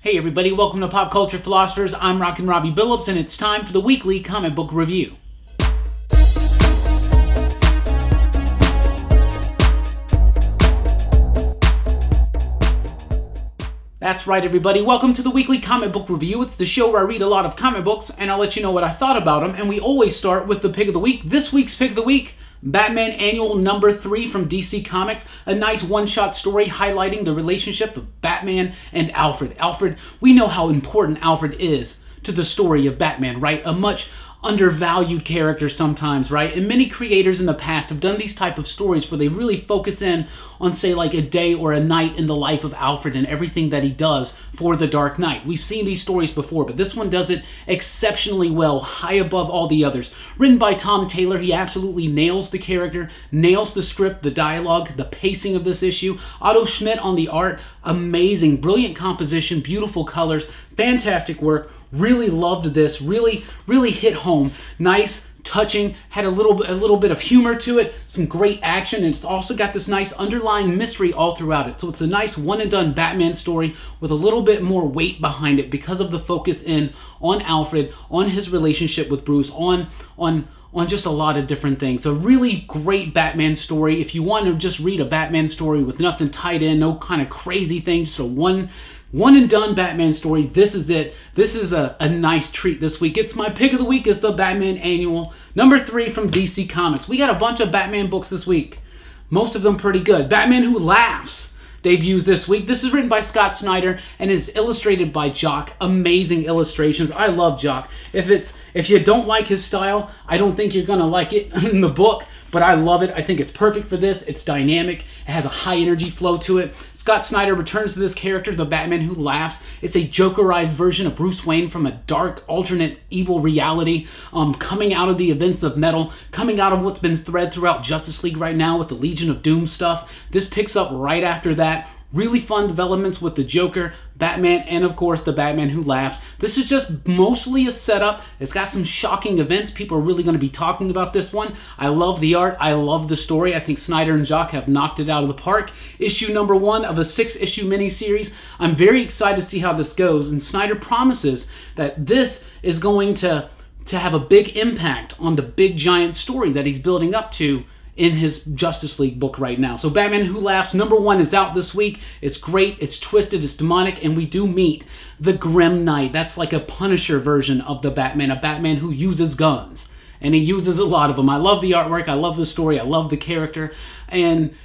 Hey everybody, welcome to Pop Culture Philosophers. I'm Rockin Robbie Billups, and it's time for the weekly comic book review. That's right everybody, welcome to the weekly comic book review. It's the show where I read a lot of comic books and I'll let you know what I thought about them, and we always start with the pick of the week. This week's pick of the week, Batman Annual number 3 from DC Comics, a nice one-shot story highlighting the relationship of Batman and Alfred. We know how important Alfred is to the story of Batman, right? A much undervalued character sometimes, right? And many creators in the past have done these type of stories where they really focus in on, say, like a day or a night in the life of Alfred and everything that he does for the Dark Knight. We've seen these stories before, but this one does it exceptionally well, high above all the others. Written by Tom Taylor, he absolutely nails the character, nails the script, the dialogue, the pacing of this issue. Otto Schmidt on the art, amazing, brilliant composition, beautiful colors, fantastic work. Really loved this, really hit home. Nice, touching, had a little bit of humor to it, some great action, and it's also got this nice underlying mystery all throughout it. So it's a nice one-and-done Batman story with a little bit more weight behind it because of the focus in on Alfred, on his relationship with Bruce, on just a lot of different things. A really great Batman story. If you want to just read a Batman story with nothing tied in, no kind of crazy things, just a one and done Batman story, this is it. This is a nice treat this week. It's my pick of the week is the Batman Annual number 3 from DC Comics. We got a bunch of Batman books this week. Most of them pretty good. Batman Who Laughs debuts this week. This is written by Scott Snyder and is illustrated by Jock. Amazing illustrations. I love Jock. If you don't like his style, I don't think you're gonna like it in the book, but I love it. I think it's perfect for this. It's dynamic. It has a high energy flow to it. Scott Snyder returns to this character, the Batman Who Laughs. It's a Jokerized version of Bruce Wayne from a dark, alternate, evil reality, coming out of the events of Metal, coming out of what's been thread throughout Justice League right now with the Legion of Doom stuff. This picks up right after that. Really fun developments with the Joker, Batman, and of course the Batman Who Laughs. This is just mostly a setup. It's got some shocking events. People are really going to be talking about this one. I love the art. I love the story. I think Snyder and Jock have knocked it out of the park. Issue number 1 of a 6-issue miniseries. I'm very excited to see how this goes, and Snyder promises that this is going to have a big impact on the big giant story that he's building up to in his Justice League book right now. So Batman Who Laughs number 1 is out this week. It's great, it's twisted, it's demonic, and we do meet the Grim Knight. That's like a Punisher version of the Batman, a Batman who uses guns. And he uses a lot of them. I love the artwork, I love the story, I love the character, and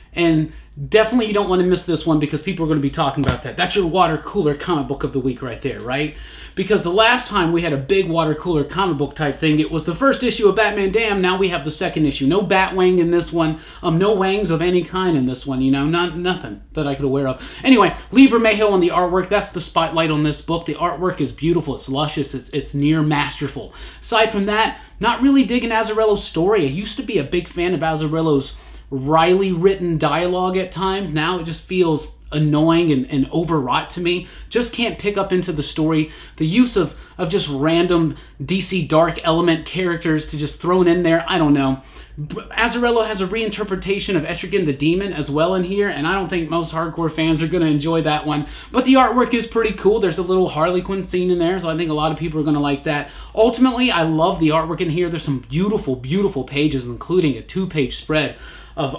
definitely you don't want to miss this one because people are going to be talking about that. That's your water cooler comic book of the week right there, right? Because the last time we had a big water cooler comic book type thing, it was the first issue of Batman Damned. Now we have the second issue. No Batwing in this one. No wangs of any kind in this one, you know. Nothing that I could aware of. Anyway, Lee Bermejo on the artwork. That's the spotlight on this book. The artwork is beautiful. It's luscious. It's near masterful. Aside from that, not really digging Azzarello's story. I used to be a big fan of Azzarello's wryly written dialogue at times. Now it just feels annoying and overwrought to me. Just can't pick up into the story. The use of just random DC Dark element characters to just thrown in there, I don't know. Azzarello has a reinterpretation of Etrigan the Demon as well in here, and I don't think most hardcore fans are going to enjoy that one. But the artwork is pretty cool. There's a little Harley Quinn scene in there, so I think a lot of people are going to like that. Ultimately, I love the artwork in here. There's some beautiful, beautiful pages, including a 2-page spread of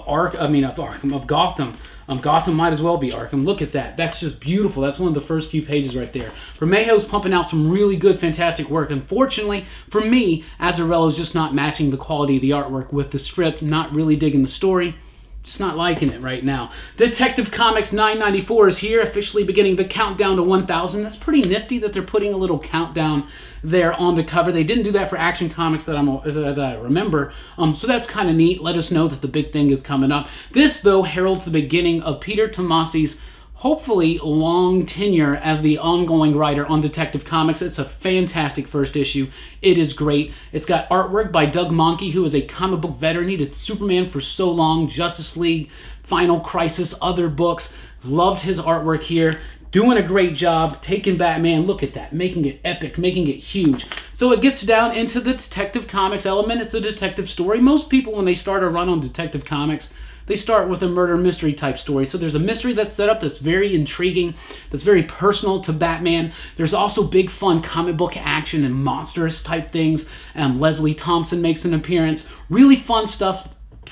Gotham. Gotham might as well be Arkham. Look at that. That's just beautiful. That's one of the first few pages right there. Bermejo's pumping out some really good, fantastic work. Unfortunately, for me, Azzarello's just not matching the quality of the artwork with the script. Not really digging the story. Just not liking it right now. Detective Comics 994 is here, officially beginning the countdown to 1,000. That's pretty nifty that they're putting a little countdown there on the cover. They didn't do that for Action Comics that I remember, so that's kind of neat. Let us know that the big thing is coming up. This, though, heralds the beginning of Peter Tomasi's hopefully long tenure as the ongoing writer on Detective Comics. It's a fantastic first issue. It is great. It's got artwork by Doug Mahnke, who is a comic book veteran. He did Superman for so long, Justice League, Final Crisis, other books. Loved his artwork here. Doing a great job, taking Batman, look at that, making it epic, making it huge. So it gets down into the Detective Comics element. It's a detective story. Most people, when they start a run on Detective Comics, they start with a murder mystery type story. So there's a mystery that's set up that's very intriguing, that's very personal to Batman. There's also big fun comic book action and monstrous type things. Leslie Thompson makes an appearance. Really fun stuff,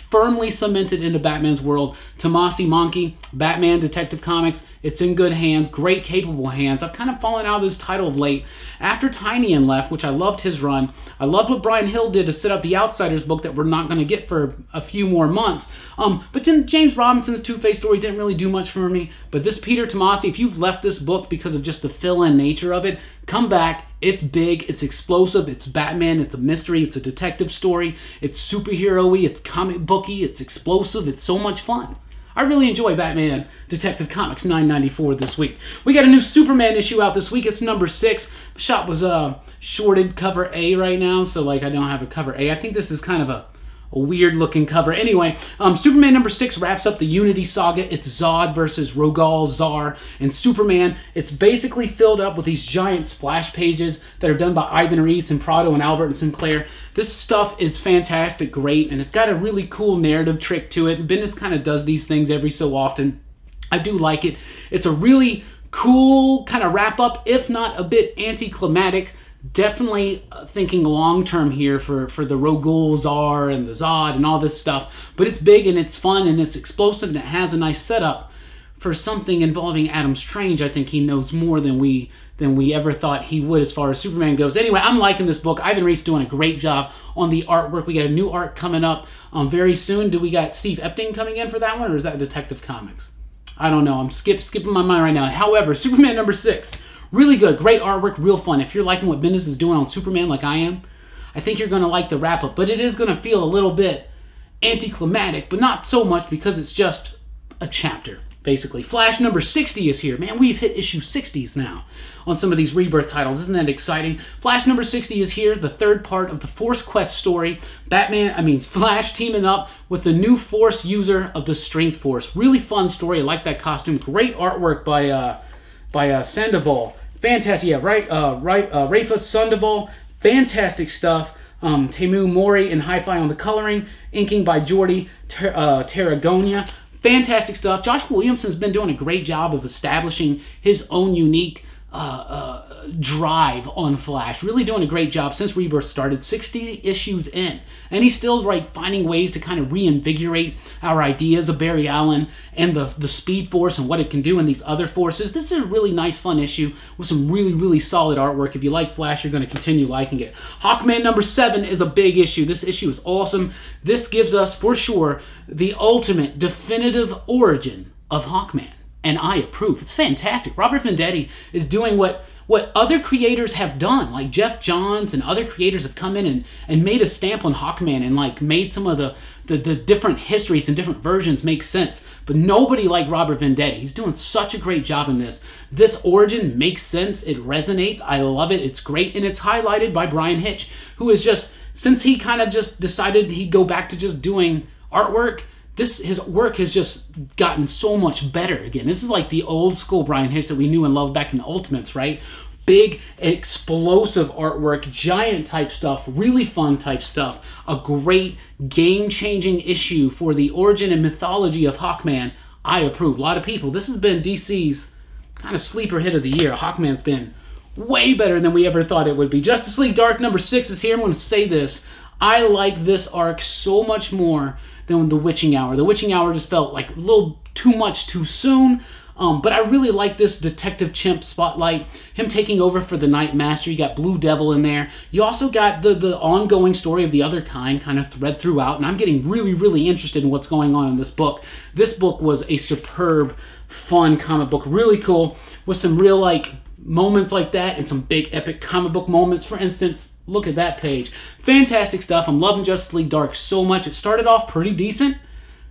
firmly cemented into Batman's world. Tomasi Monkey, Batman Detective Comics. It's in good hands, great capable hands. I've kind of fallen out of this title of late. After Tynion left, which I loved his run, I loved what Brian Hill did to set up the Outsiders book that we're not going to get for a few more months. But then James Robinson's Two-Face story didn't really do much for me. But this Peter Tomasi, if you've left this book because of just the fill-in nature of it, come back. It's big, it's explosive, it's Batman, it's a mystery, it's a detective story, it's superhero-y, it's comic booky, it's explosive, it's so much fun. I really enjoy Batman Detective Comics $9.94 this week. We got a new Superman issue out this week. It's number 6. The shop was shorted cover A right now, so like I don't have a cover A. I think this is kind of a weird looking cover. Anyway, Superman number 6 wraps up the Unity saga. It's Zod versus Rogal, Zar, and Superman. It's basically filled up with these giant splash pages that are done by Ivan Reis and Prado and Albert and Sinclair. This stuff is fantastic, great, and it's got a really cool narrative trick to it. Bendis kind of does these things every so often. I do like it. It's a really cool kind of wrap up, if not a bit anticlimactic. Definitely thinking long-term here for the Rogul, Zar, and the Zod and all this stuff. But it's big and it's fun and it's explosive and it has a nice setup for something involving Adam Strange. I think he knows more than we ever thought he would as far as Superman goes. Anyway, I'm liking this book. Ivan Reis doing a great job on the artwork. We got a new art coming up very soon. Do we got Steve Epting coming in for that one, or is that Detective Comics? I don't know. I'm skipping my mind right now. However, Superman number 6. Really good, great artwork, real fun. If you're liking what Bendis is doing on Superman like I am, I think you're going to like the wrap-up. But it is going to feel a little bit anticlimactic, but not so much because it's just a chapter, basically. Flash number 60 is here. Man, we've hit issue 60s now on some of these Rebirth titles. Isn't that exciting? Flash number 60 is here, the third part of the Force Quest story. Flash teaming up with the new Force user of the Strength Force. Really fun story. I like that costume. Great artwork by Sandoval. Fantastic, yeah, Rafa Sandoval. Fantastic stuff. Temu Mori and Hi-Fi on the coloring. Inking by Jordi Tarragona. Fantastic stuff. Josh Williamson's been doing a great job of establishing his own unique drive on Flash. Really doing a great job since Rebirth started, 60 issues in. And he's still finding ways to kind of reinvigorate our ideas of Barry Allen and the Speed Force and what it can do in these other forces. This is a really nice, fun issue with some really, really solid artwork. If you like Flash, you're going to continue liking it. Hawkman number 7 is a big issue. This issue is awesome. This gives us, for sure, the ultimate definitive origin of Hawkman. And I approve. It's fantastic. Robert Venditti is doing what other creators have done. Like Jeff Johns and other creators have come in and made a stamp on Hawkman and made some of the different histories and different versions make sense. But nobody like Robert Venditti. He's doing such a great job in this. This origin makes sense. It resonates. I love it. It's great. And it's highlighted by Brian Hitch, who is just, since he kind of just decided he'd go back to just doing artwork, his work has just gotten so much better again. This is like the old school Brian Hitch that we knew and loved back in Ultimates, right? Big, explosive artwork, giant type stuff, really fun type stuff. A great game-changing issue for the origin and mythology of Hawkman. I approve. A lot of people. This has been DC's kind of sleeper hit of the year. Hawkman's been way better than we ever thought it would be. Justice League Dark number 6 is here. I'm going to say this. I like this arc so much more than The Witching Hour. The Witching Hour just felt like a little too much too soon. But I really like this Detective Chimp spotlight. Him taking over for the Night Master. You got Blue Devil in there. You also got the ongoing story of The Other Kind kind of thread throughout. And I'm getting really, really interested in what's going on in this book. This book was a superb, fun comic book. Really cool. With some real moments like that and some big epic comic book moments. For instance, look at that page. Fantastic stuff. I'm loving Justice League Dark so much. It started off pretty decent.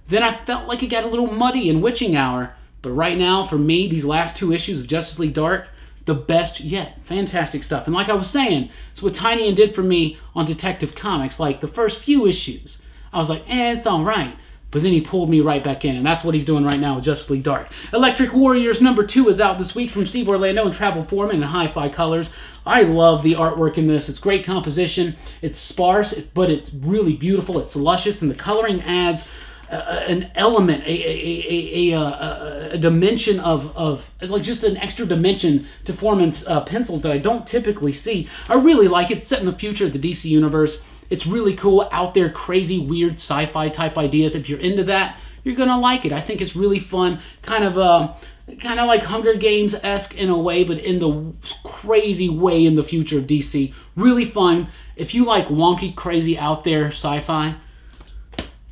Then I felt like it got a little muddy in Witching Hour. But right now, for me, these last 2 issues of Justice League Dark, the best yet. Fantastic stuff. And like I was saying, it's what Tynion did for me on Detective Comics. Like the first few issues, I was like, it's all right. But then he pulled me right back in, and that's what he's doing right now with Justice League Dark. Electric Warriors number 2 is out this week from Steve Orlando and Travel Foreman in Hi-Fi colors. I love the artwork in this. It's great composition. It's sparse, but it's really beautiful. It's luscious, and the coloring adds an element, a dimension of like just an extra dimension to Foreman's pencils that I don't typically see. I really like it. It's set in the future of the DC universe. It's really cool, out there, crazy, weird sci-fi type ideas. If you're into that, you're gonna like it. I think it's really fun, kind of like Hunger Games-esque in a way, but in the crazy way in the future of DC. Really fun. If you like wonky, crazy, out there sci-fi,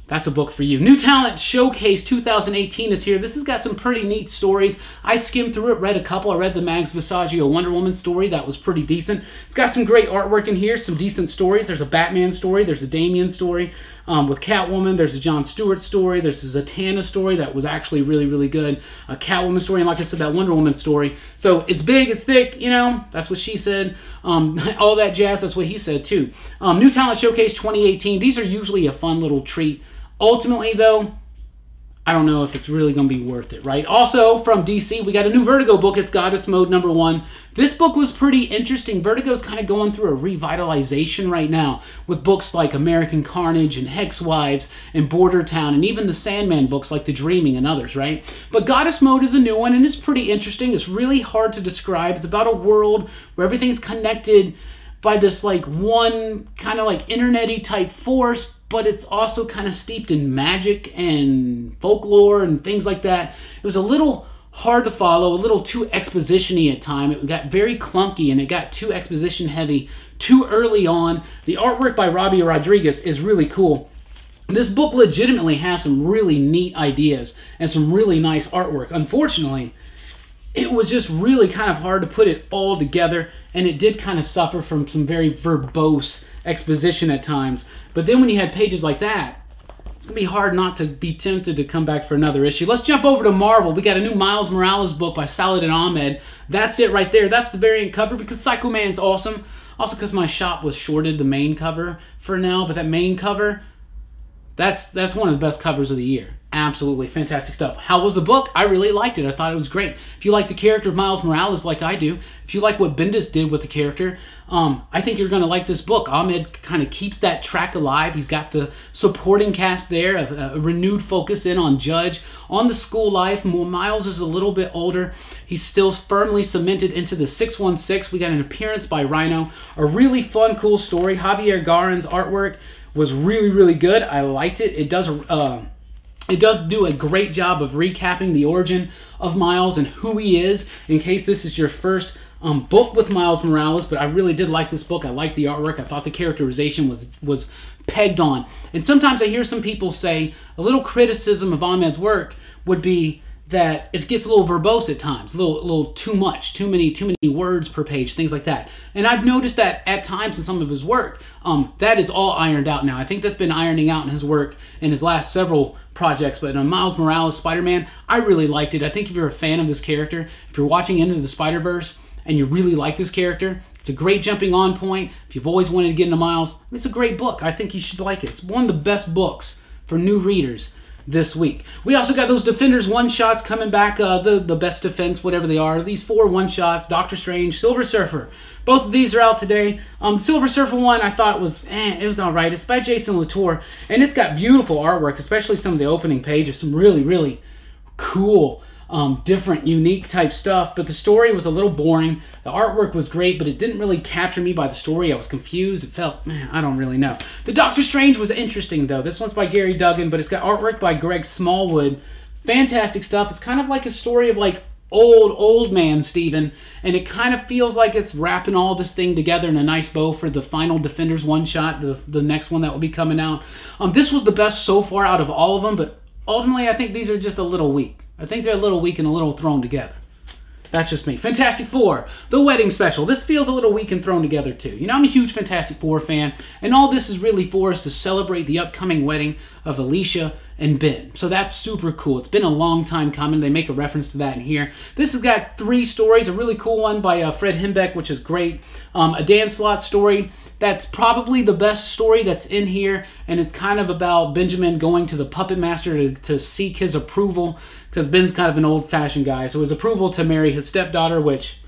that's a book for you. New Talent Showcase 2018 is here. This has got some pretty neat stories. I skimmed through it, read a couple. I read the Mags Visaggio Wonder Woman story. That was pretty decent. It's got some great artwork in here, some decent stories. There's a Batman story. There's a Damian story with Catwoman. There's a John Stewart story. There's a Zatanna story that was actually really, really good. A Catwoman story, and like I said, that Wonder Woman story. So it's big, it's thick, you know, that's what she said. All that jazz, that's what he said too. New Talent Showcase 2018. These are usually a fun little treat. Ultimately, though, I don't know if it's really going to be worth it, right? Also, from DC, we got a new Vertigo book. It's Goddess Mode #1. This book was pretty interesting. Vertigo's kind of going through a revitalization right now with books like American Carnage and Hex Wives and Border Town, and even the Sandman books like The Dreaming and others, right? But Goddess Mode is a new one, and it's pretty interesting. It's really hard to describe. It's about a world where everything's connected by this like one kind of like internet-y type force, but it's also kind of steeped in magic and folklore and things like that. It was a little hard to follow, a little too exposition-y at times. It got very clunky and it got too exposition heavy too early on. The artwork by Robbie Rodriguez is really cool. This book legitimately has some really neat ideas and some really nice artwork. Unfortunately, it was just really kind of hard to put it all together, and it did kind of suffer from some very verbose exposition at times. But then when you had pages like that, it's going to be hard not to be tempted to come back for another issue. Let's jump over to Marvel. We got a new Miles Morales book by Saladin Ahmed. That's it right there. That's the variant cover because Psycho Man's awesome. Also because my shop was shorted the main cover for now, but that main cover, that's one of the best covers of the year. Absolutely fantastic stuff. How was the book? I really liked it. I thought it was great. If you like the character of Miles Morales like I do, if you like what Bendis did with the character, I think you're going to like this book. Ahmed kind of keeps that track alive. He's got the supporting cast there, a renewed focus in on Judge, on the school life. Miles is a little bit older. He's still firmly cemented into the 616. We got an appearance by Rhino. A really fun, cool story. Javier Garin's artwork was really, really good. I liked it. It does do a great job of recapping the origin of Miles and who he is, in case this is your first book with Miles Morales. But I really did like this book. I liked the artwork. I thought the characterization was pegged on. And sometimes I hear some people say a little criticism of Ahmed's work would be that it gets a little verbose at times, a little too much, too many words per page, things like that. And I've noticed that at times in some of his work, that is all ironed out now. I think that's been ironing out in his work in his last several projects. But on Miles Morales Spider-Man, I really liked it. I think if you're a fan of this character, if you're watching Into the Spider-Verse and you really like this character, it's a great jumping on point. If you've always wanted to get into Miles, it's a great book. I think you should like it. It's one of the best books for new readers this week. We also got those Defenders one-shots coming back, the Best Defense, whatever they are. These 4 one-shots, Doctor Strange, Silver Surfer. Both of these are out today. Silver Surfer one I thought was, it was alright. It's by Jason Latour, and it's got beautiful artwork, especially some of the opening pages, some really, really cool, different, unique type stuff. But the story was a little boring. The artwork was great, but it didn't really capture me by the story. I was confused. It felt, I don't really know. The Doctor Strange was interesting, though. This one's by Gary Duggan, but it's got artwork by Greg Smallwood. Fantastic stuff. It's kind of like a story of like old man Steven, and it kind of feels like it's wrapping all this thing together in a nice bow for the final Defenders one-shot, the next one that will be coming out. This was the best so far out of all of them, but ultimately I think these are just a little weak. I think they're a little weak and a little thrown together. That's just me. Fantastic Four, the wedding special. This feels a little weak and thrown together too. You know, I'm a huge Fantastic Four fan, and all this is really for us to celebrate the upcoming wedding of Alicia and Ben. So that's super cool. It's been a long time coming. They make a reference to that in here. This has got 3 stories. A really cool one by Fred Hembeck, which is great. A Dan Slott story. That's probably the best story that's in here, and it's kind of about Benjamin going to the puppet master to seek his approval, because Ben's kind of an old-fashioned guy, so his approval to marry his stepdaughter, which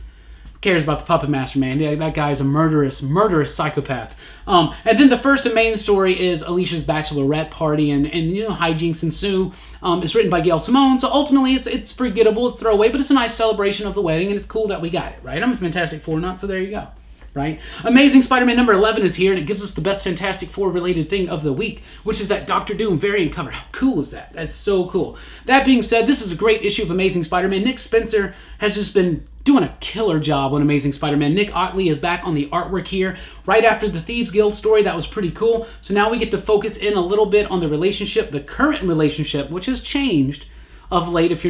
cares about the Puppet Master, man? Yeah, that guy's a murderous psychopath. And then the first and main story is Alicia's bachelorette party, and hijinks ensue. It's written by Gail Simone, so ultimately it's forgettable, it's throwaway, but it's a nice celebration of the wedding, and it's cool that we got it, right? I'm a Fantastic Four nut, so there you go. Right? Amazing Spider-Man number 11 is here, and it gives us the best Fantastic Four related thing of the week, which is that Dr. Doom variant cover. How cool is that? That's so cool. That being said, this is a great issue of Amazing Spider-Man. Nick Spencer has just been doing a killer job on Amazing Spider-Man. Nick Ottley is back on the artwork here right after the Thieves Guild story. That was pretty cool. So now we get to focus in a little bit on the relationship, the current relationship, which has changed of late, if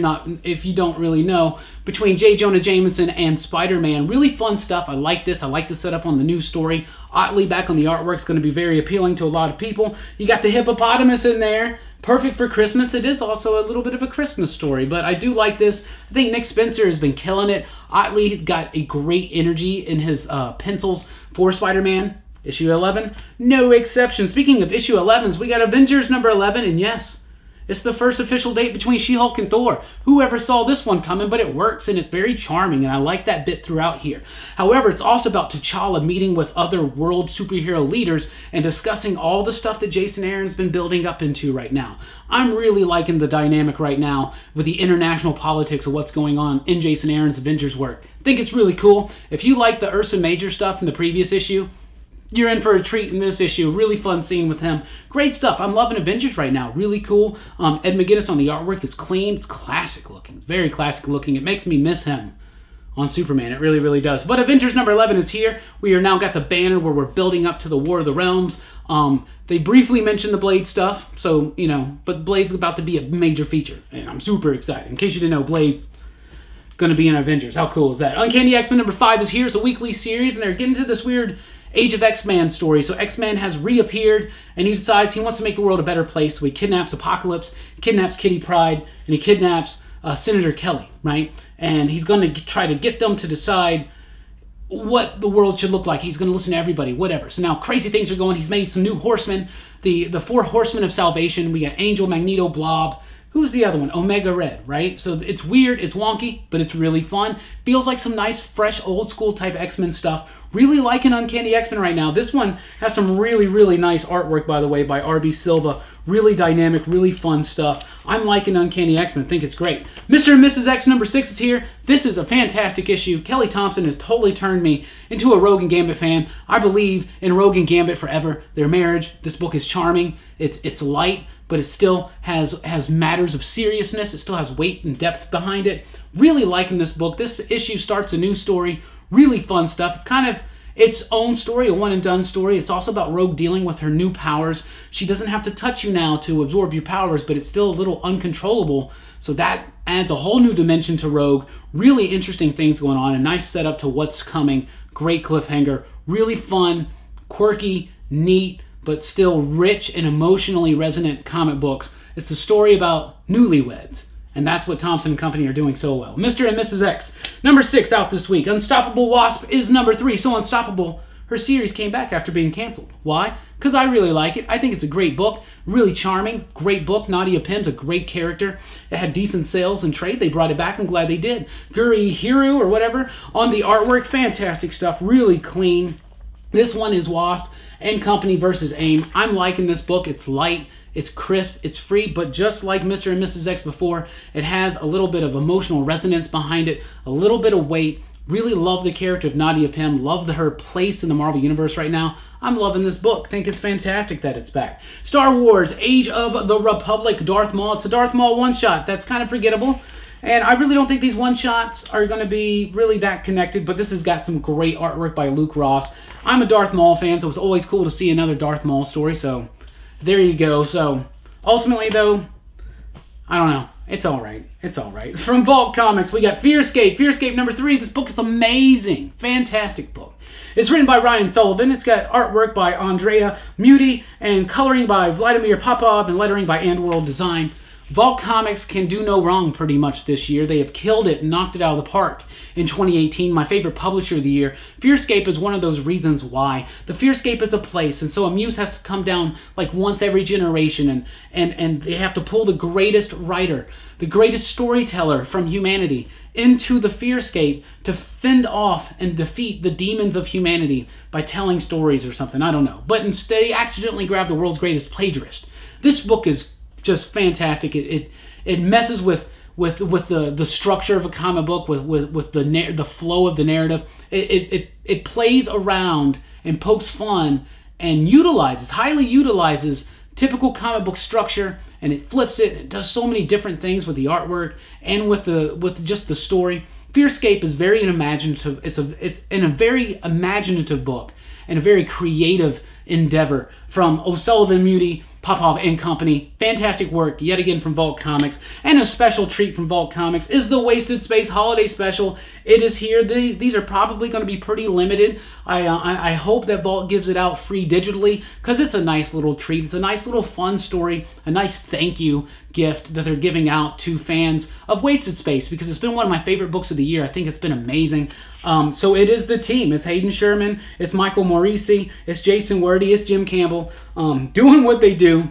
you don't really know, between J. Jonah Jameson and Spider-Man. Really fun stuff. I like this. I like the setup on the new story. Otley back on the artwork is going to be very appealing to a lot of people. You got the hippopotamus in there. Perfect for Christmas. It is also a little bit of a Christmas story, but I do like this. I think Nick Spencer has been killing it. Otley's got a great energy in his pencils for Spider-Man. Issue 11, no exception. Speaking of issue 11s, we got Avengers number 11, and yes, it's the first official date between She-Hulk and Thor. Whoever saw this one coming, but it works, and it's very charming, and I like that bit throughout here. However, it's also about T'Challa meeting with other world superhero leaders and discussing all the stuff that Jason Aaron's been building up into right now. I'm really liking the dynamic right now with the international politics of what's going on in Jason Aaron's Avengers work. I think it's really cool. If you like the Ursa Major stuff from the previous issue, you're in for a treat in this issue. Really fun scene with him. Great stuff. I'm loving Avengers right now. Really cool. Ed McGuinness on the artwork is clean. It's classic looking. It's very classic looking. It makes me miss him on Superman. It really, really does. But Avengers number 11 is here. We are now got the banner where we're building up to the War of the Realms. They briefly mentioned the Blade stuff. So, but Blade's about to be a major feature. And I'm super excited. In case you didn't know, Blade's going to be in Avengers. How cool is that? Uncanny X-Men number 5 is here. It's a weekly series, and they're getting to this weird Age of X-Man story. So X-Man has reappeared, and he decides he wants to make the world a better place. So he kidnaps Apocalypse, he kidnaps Kitty Pryde, and he kidnaps Senator Kelly, right? And he's going to try to get them to decide what the world should look like. He's going to listen to everybody, whatever. So now crazy things are going. He's made some new horsemen, the 4 horsemen of salvation. We got Angel, Magneto, Blob. Who's the other one? Omega Red, right? So it's weird, it's wonky, but it's really fun. Feels like some nice, fresh, old school type X-Men stuff. Really liking Uncanny X-Men right now. This one has some really, really nice artwork, by the way, by R.B. Silva. Really dynamic, really fun stuff. I'm liking Uncanny X-Men. Think it's great. Mr. and Mrs. X number 6 is here. This is a fantastic issue. Kelly Thompson has totally turned me into a Rogue and Gambit fan. I believe in Rogue and Gambit forever. Their marriage. This book is charming. It's light, but it still has matters of seriousness. It still has weight and depth behind it. Really liking this book. This issue starts a new story. Really fun stuff. It's kind of its own story, a one-and-done story. It's also about Rogue dealing with her new powers. She doesn't have to touch you now to absorb your powers, but it's still a little uncontrollable. So that adds a whole new dimension to Rogue. Really interesting things going on. A nice setup to what's coming. Great cliffhanger. Really fun, quirky, neat, but still rich and emotionally resonant comic books. It's the story about newlyweds. And that's what Thompson and Company are doing so well. Mr. and Mrs. X. Number 6 out this week. Unstoppable Wasp is number 3. So Unstoppable, her series came back after being canceled. Why? Because I really like it. I think it's a great book. Really charming. Great book. Nadia Pym's a great character. It had decent sales and trade. They brought it back. I'm glad they did. Guri Hiru or whatever on the artwork. Fantastic stuff. Really clean. This one is Wasp and Company versus AIM. I'm liking this book. It's light. It's crisp, it's free, but just like Mr. and Mrs. X before, it has a little bit of emotional resonance behind it, a little bit of weight. Really love the character of Nadia Pym, love her place in the Marvel Universe right now. I'm loving this book. Think it's fantastic that it's back. Star Wars, Age of the Republic, Darth Maul. It's a Darth Maul one-shot. That's kind of forgettable. And I really don't think these one-shots are going to be really that connected, but this has got some great artwork by Luke Ross. I'm a Darth Maul fan, so it's always cool to see another Darth Maul story, so there you go. So, ultimately, though, I don't know. It's all right. It's all right. From Vault Comics, we got Fearscape. Fearscape number 3. This book is amazing. Fantastic book. It's written by Ryan Sullivan. It's got artwork by Andrea Muti and coloring by Vladimir Popov and lettering by AndWorld Design. Vault Comics can do no wrong pretty much this year. They have killed it and knocked it out of the park in 2018. My favorite publisher of the year. Fearscape is one of those reasons why. The Fearscape is a place, and so a muse has to come down like once every generation, and they have to pull the greatest writer, the greatest storyteller from humanity into the Fearscape to fend off and defeat the demons of humanity by telling stories or something. I don't know. But instead, he accidentally grabbed the world's greatest plagiarist. This book is just fantastic. It messes with the structure of a comic book, with the flow of the narrative. It plays around and pokes fun and highly utilizes typical comic book structure, and it flips it. It does so many different things with the artwork and with just the story. Fearscape is very imaginative. It's in a very imaginative book and a very creative endeavor from O'Sullivan, Muti, Popov and Company. Fantastic work yet again from Vault Comics. And a special treat from Vault Comics is the Wasted Space Holiday Special. It is here. These are probably going to be pretty limited. I hope that Vault gives it out free digitally, because it's a nice little treat. It's a nice little fun story, a nice thank you gift that they're giving out to fans of Wasted Space, because it's been one of my favorite books of the year. I think it's been amazing. So it is the team. It's Hayden Sherman, it's Michael Morisi, it's Jason Wordy, it's Jim Campbell, doing what they do,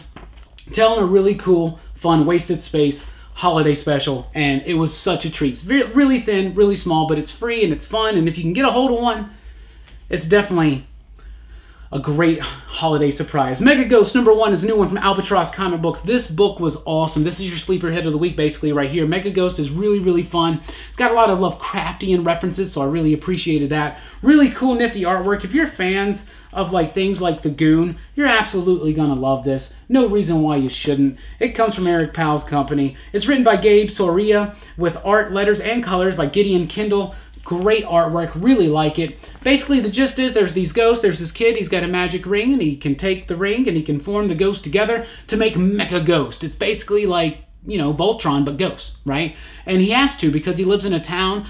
telling a really cool, fun Wasted Space holiday special, and it was such a treat. It's really thin, really small, but it's free and it's fun, and if you can get a hold of one, it's definitely a great holiday surprise. Mega Ghost #1 is a new one from Albatross Comic Books. This book was awesome. This is your sleeper hit of the week, basically, right here. Mega Ghost is really fun. It's got a lot of Lovecraftian references, so I really appreciated that. Really cool, nifty artwork. If you're fans of things like The Goon, you're absolutely gonna love this. No reason why you shouldn't. It comes from Eric Powell's company. It's written by Gabe Soria with art, letters, and colors by Gideon Kindle. Great artwork, really like it. Basically, the gist is there's these ghosts, there's this kid, he's got a magic ring, and he can take the ring and he can form the ghosts together to make Mecha Ghost. It's basically like, you know, Voltron, but ghosts, right? And he has to, because he lives in a town,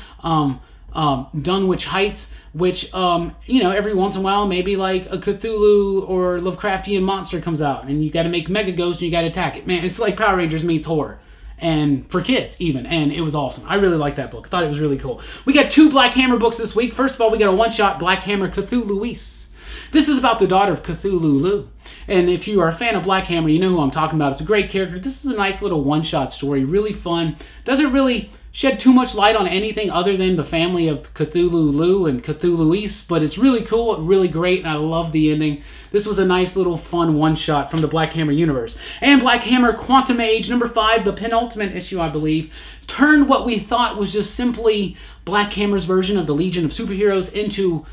Dunwich Heights, which, you know, every once in a while, maybe like a Cthulhu or Lovecraftian monster comes out, and you gotta make Mega Ghost and you gotta attack it. Man, it's like Power Rangers meets horror. And for kids even, and it was awesome. I really liked that book. I thought it was really cool. We got 2 Black Hammer books this week. First of all, we got a one-shot Black Hammer Cthulhuese. This is about the daughter of Cthulhu. And if you are a fan of Black Hammer, you know who I'm talking about. It's a great character. This is a nice little one-shot story, really fun. Doesn't really shed too much light on anything other than the family of Cthulhu and Cthulhuese, but it's really cool, really great, and I love the ending. This was a nice little fun one-shot from the Black Hammer universe. And Black Hammer Quantum Age #5, the penultimate issue, I believe, turned what we thought was just simply Black Hammer's version of the Legion of Superheroes into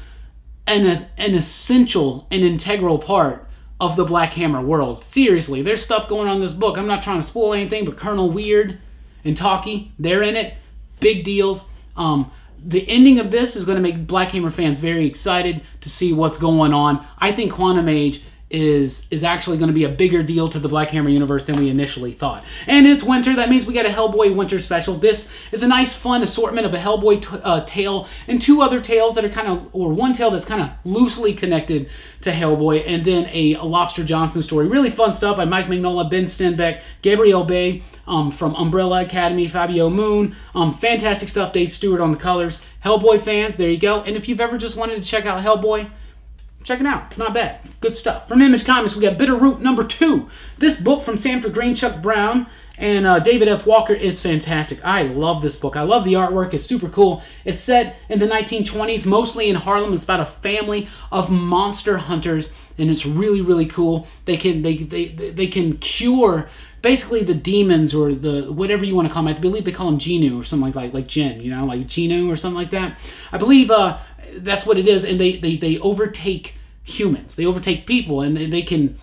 an essential and integral part of the Black Hammer world. Seriously, there's stuff going on in this book. I'm not trying to spoil anything, but Colonel Weird and Talkie, they're in it. Big deals. The ending of this is going to make Black Hammer fans very excited to see what's going on. I think Quantum Age is actually going to be a bigger deal to the Black Hammer universe than we initially thought. And it's winter. That means we got a Hellboy winter special. This is a nice, fun assortment of a Hellboy tale and 2 other tales that are kind of, or one tale that's kind of loosely connected to Hellboy, and then a Lobster Johnson story. Really fun stuff by Mike Mignola, Ben Stenbeck, Gabriel Bay, from Umbrella Academy, Fabio Moon. Fantastic stuff. Dave Stewart on the colors. Hellboy fans, there you go. And if you've ever just wanted to check out Hellboy, check it out. Not bad. Good stuff. From Image Comics, we got Bitter Root #2. This book from Sanford Greene, Chuck Brown, and David F. Walker is fantastic. I love this book. I love the artwork. It's super cool. It's set in the 1920s, mostly in Harlem. It's about a family of monster hunters, and it's really cool. They can cure basically the demons, or the whatever you want to call them. I believe they call them Genu or something like Jin, you know, like Genu or something like that. I believe that's what it is, and they overtake humans. They overtake people, and they can,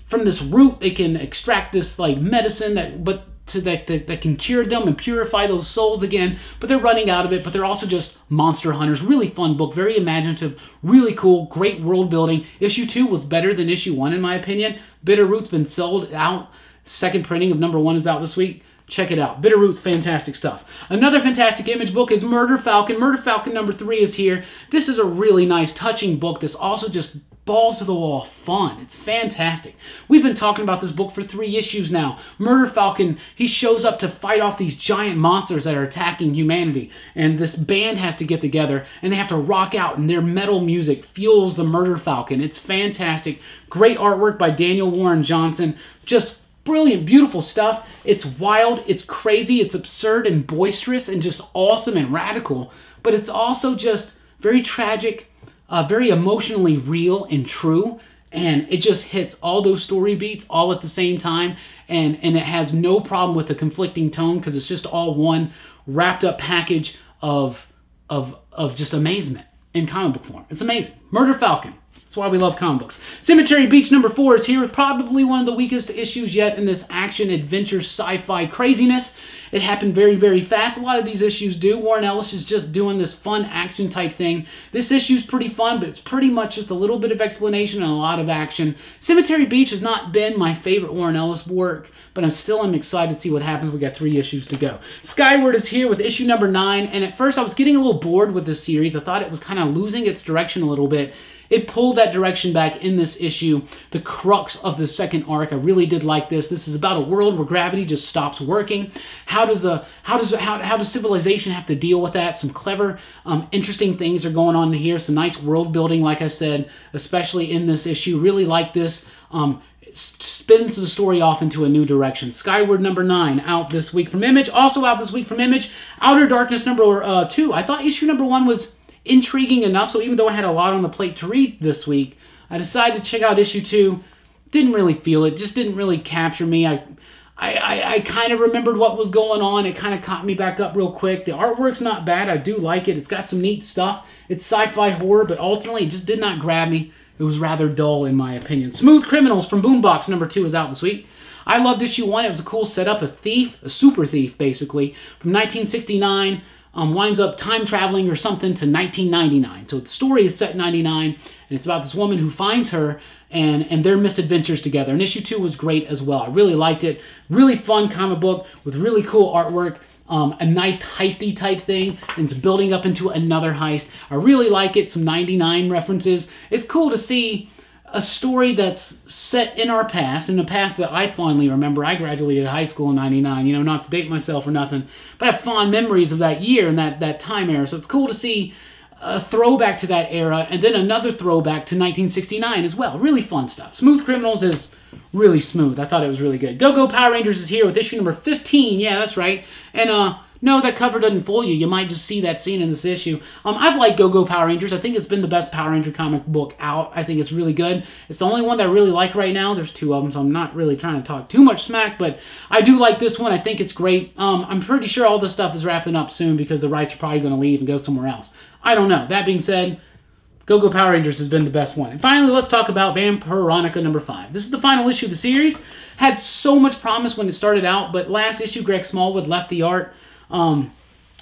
from this root, they can extract this like medicine that can cure them and purify those souls again, but they're running out of it. But they're also just monster hunters. Really fun book, very imaginative, really cool, great world building. Issue 2 was better than issue 1 in my opinion. Bitter Root's been sold out. Second printing of #1 is out this week. Check it out. Bitter Root's fantastic stuff. Another fantastic Image book is Murder Falcon. Murder Falcon #3 is here. This is a really nice, touching book that's also just balls to the wall fun. It's fantastic. We've been talking about this book for 3 issues now. Murder Falcon, he shows up to fight off these giant monsters that are attacking humanity, and this band has to get together, and they have to rock out, and their metal music fuels the Murder Falcon. It's fantastic. Great artwork by Daniel Warren Johnson. Just brilliant, beautiful stuff. It's wild, it's crazy, it's absurd and boisterous and just awesome and radical. But it's also just very tragic, very emotionally real and true. And it just hits all those story beats all at the same time. And it has no problem with the conflicting tone because it's just all one wrapped up package of just amazement in comic book form. It's amazing. Murder Falcon. That's why we love comic books. Cemetery Beach #4 is here with probably one of the weakest issues yet in this action, adventure, sci-fi craziness. It happened very, very fast. A lot of these issues do. Warren Ellis is just doing this fun action type thing. This issue's pretty fun, but it's pretty much just a little bit of explanation and a lot of action. Cemetery Beach has not been my favorite Warren Ellis work, but I'm excited to see what happens. We got 3 issues to go. Skyward is here with issue #9, and at first I was getting a little bored with this series. I thought it was kind of losing its direction a little bit. It pulled that direction back in this issue, the crux of the second arc. I really did like this. This is about a world where gravity just stops working. How does civilization have to deal with that? Some clever, interesting things are going on here. Some nice world building, like I said, especially in this issue. Really like this. It spins the story off into a new direction. Skyward #9 out this week from Image. Also out this week from Image, Outer Darkness #2. I thought issue #1 was intriguing enough, so even though I had a lot on the plate to read this week, I decided to check out issue 2. Didn't really feel it. Just didn't really capture me. I kind of remembered what was going on. It kind of caught me back up real quick. The artwork's not bad. I do like it. It's got some neat stuff. It's sci-fi horror, but ultimately it just did not grab me. It was rather dull in my opinion. Smooth Criminals from Boombox #2 is out this week. I loved issue 1. It was a cool setup. A thief, a super thief basically, from 1969. Winds up time traveling or something to 1999. So the story is set in 99, and it's about this woman who finds her and their misadventures together. And issue 2 was great as well. I really liked it. Really fun comic book with really cool artwork. A nice heisty type thing, and it's building up into another heist. I really like it. Some 99 references. It's cool to see a story that's set in our past, in a past that I fondly remember. I graduated high school in 99, you know, not to date myself or nothing, but I have fond memories of that year and that time era. So it's cool to see a throwback to that era and then another throwback to 1969 as well. Really fun stuff. Smooth Criminals is really smooth. I thought it was really good. Go-Go Power Rangers is here with issue #15. Yeah, that's right. And no, that cover doesn't fool you. You might just see that scene in this issue. I've liked Go-Go Power Rangers. I think it's been the best Power Ranger comic book out. I think it's really good. It's the only one that I really like right now. There's 2 of them, so I'm not really trying to talk too much smack, but I do like this one. I think it's great. I'm pretty sure all this stuff is wrapping up soon because the rights are probably going to leave and go somewhere else. I don't know. That being said, Go-Go Power Rangers has been the best one. And finally, let's talk about Vampironica #5. This is the final issue of the series. Had so much promise when it started out, but last issue, Greg Smallwood left the art.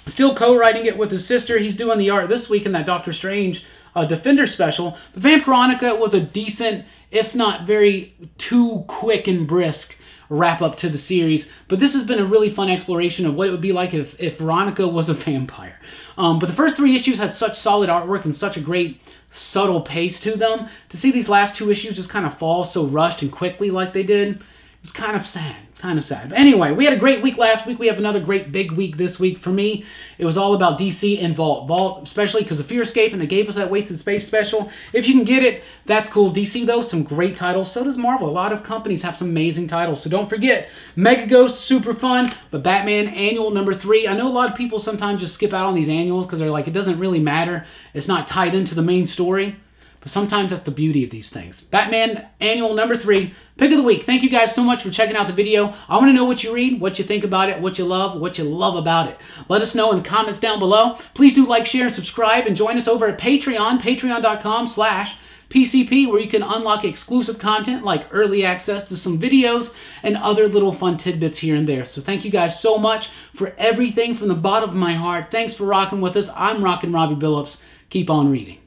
Still co-writing it with his sister. He's doing the art this week in that Doctor Strange Defender special. But Vampironica was a decent, if not very too quick and brisk, wrap up to the series. But this has been a really fun exploration of what it would be like if Veronica was a vampire. But the first 3 issues had such solid artwork and such a great subtle pace to them. To see these last 2 issues just kind of fall so rushed and quickly like they did, it was kind of sad. Kind of sad. But anyway, we had a great week last week. We have another great big week this week. For me, it was all about DC and Vault. Vault, especially because of Fearscape, and they gave us that Wasted Space special. If you can get it, that's cool. DC, though, some great titles. So does Marvel. A lot of companies have some amazing titles. So don't forget, Mega Ghost, super fun. But Batman Annual #3. I know a lot of people sometimes just skip out on these annuals because they're like, it doesn't really matter. It's not tied into the main story. But sometimes that's the beauty of these things. Batman Annual #3, pick of the week. Thank you guys so much for checking out the video. I want to know what you read, what you think about it, what you love about it. Let us know in the comments down below. Please do like, share, and subscribe, and join us over at Patreon, patreon.com/PCP, where you can unlock exclusive content like early access to some videos and other little fun tidbits here and there. So thank you guys so much for everything from the bottom of my heart. Thanks for rocking with us. I'm Rockin Robbie Billups. Keep on reading.